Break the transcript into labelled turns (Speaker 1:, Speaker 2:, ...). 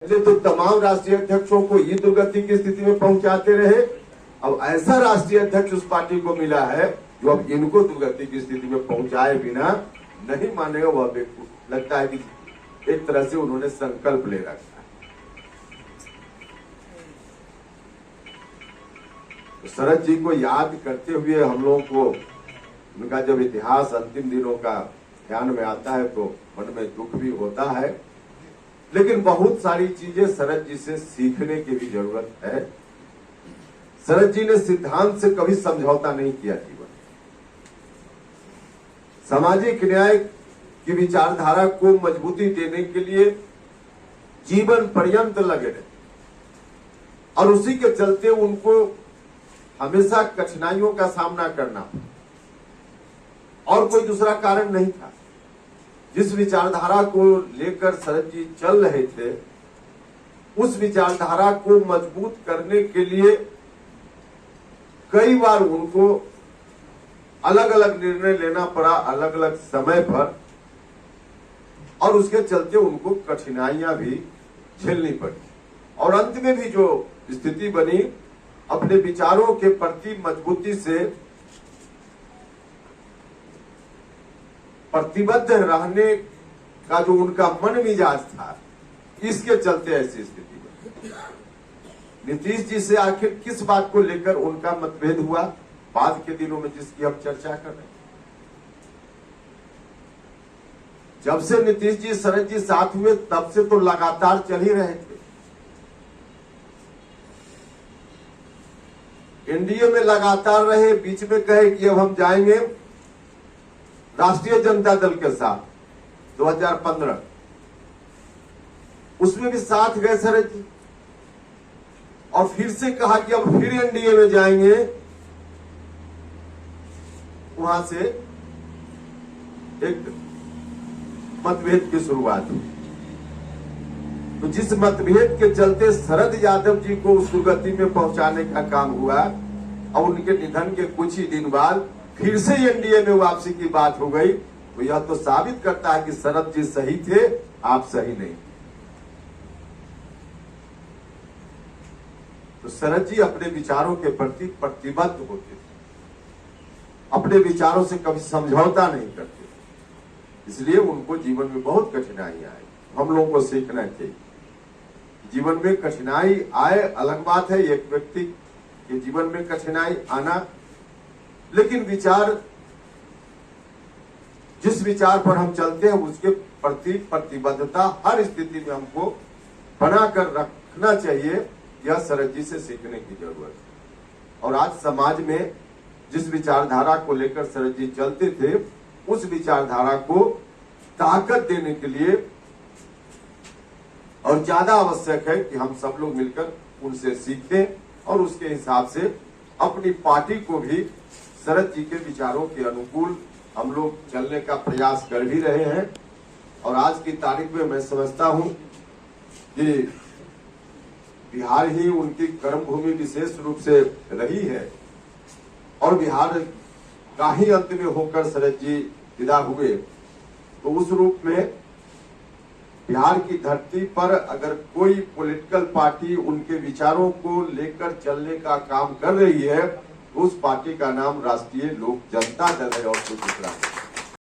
Speaker 1: पहले तो तमाम राष्ट्रीय अध्यक्षों को ये दुर्गति की स्थिति में पहुंचाते रहे। अब ऐसा राष्ट्रीय अध्यक्ष उस पार्टी को मिला है जो अब इनको दुर्गति की स्थिति में पहुंचाए बिना नहीं मानेगा। वह व्यक्ति लगता है कि एक तरह से उन्होंने संकल्प ले रखा है। तो शरद जी को याद करते हुए हम लोगों को उनका जब इतिहास अंतिम दिनों का ध्यान में आता है तो मन में दुख भी होता है, लेकिन बहुत सारी चीजें शरद जी से सीखने की भी जरूरत है। शरद जी ने सिद्धांत से कभी समझौता नहीं किया जीवन। सामाजिक न्याय की विचारधारा को मजबूती देने के लिए जीवन पर्यंत लगे रहे और उसी के चलते उनको हमेशा कठिनाइयों का सामना करना और कोई दूसरा कारण नहीं था। जिस विचारधारा को लेकर शरद जी चल रहे थे उस विचारधारा को मजबूत करने के लिए कई बार उनको अलग अलग निर्णय लेना पड़ा अलग अलग समय पर, और उसके चलते उनको कठिनाइयां भी झेलनी पड़ी। और अंत में भी जो स्थिति बनी, अपने विचारों के प्रति मजबूती से प्रतिबद्ध रहने का जो उनका मन मिजाज था, इसके चलते ऐसी स्थिति बनी। नीतीश जी से आखिर किस बात को लेकर उनका मतभेद हुआ बाद के दिनों में, जिसकी हम चर्चा कर रहे हैं। जब से नीतीश जी शरद जी साथ हुए तब से तो लगातार चल ही रहे थे। एनडीए में लगातार रहे, बीच में कहे कि अब हम जाएंगे राष्ट्रीय जनता दल के साथ 2015, उसमें भी साथ गए शरद जी, और फिर से कहा कि अब फिर एनडीए में जाएंगे। वहां से एक मतभेद की शुरुआत हुई। तो जिस मतभेद के चलते शरद यादव जी को उस दुर्गति में पहुंचाने का काम हुआ और उनके निधन के कुछ ही दिन बाद फिर से एनडीए में वापसी की बात हो गई, तो यह तो साबित करता है कि शरद जी सही थे, आप सही नहीं। तो शरद जी अपने विचारों के प्रति प्रतिबद्ध होते थे, अपने विचारों से कभी समझौता नहीं करते थे। इसलिए उनको जीवन में बहुत कठिनाइयां आई। हम लोगों को सीखना चाहिए। जीवन में कठिनाई आए अलग बात है, एक व्यक्ति के जीवन में कठिनाई आना, लेकिन विचार, जिस विचार पर हम चलते हैं उसके प्रति प्रतिबद्धता हर स्थिति में हमको बनाकर रखना चाहिए। यह शरद जी से सीखने की जरूरत है। और आज समाज में जिस विचारधारा को लेकर शरद जी चलते थे उस विचारधारा को ताकत देने के लिए और ज्यादा आवश्यक है कि हम सब लोग मिलकर उनसे सीखें और उसके हिसाब से अपनी पार्टी को भी शरद जी के विचारों के अनुकूल हम लोग चलने का प्रयास कर भी रहे हैं। और आज की तारीख में मैं समझता हूं कि बिहार ही उनकी कर्मभूमि विशेष रूप से रही है और बिहार का ही अंत में होकर शरद जी विदा हुए। तो उस रूप में बिहार की धरती पर अगर कोई पॉलिटिकल पार्टी उनके विचारों को लेकर चलने का काम कर रही है तो उस पार्टी का नाम राष्ट्रीय लोक जनता दल है और कुछ दूसरा।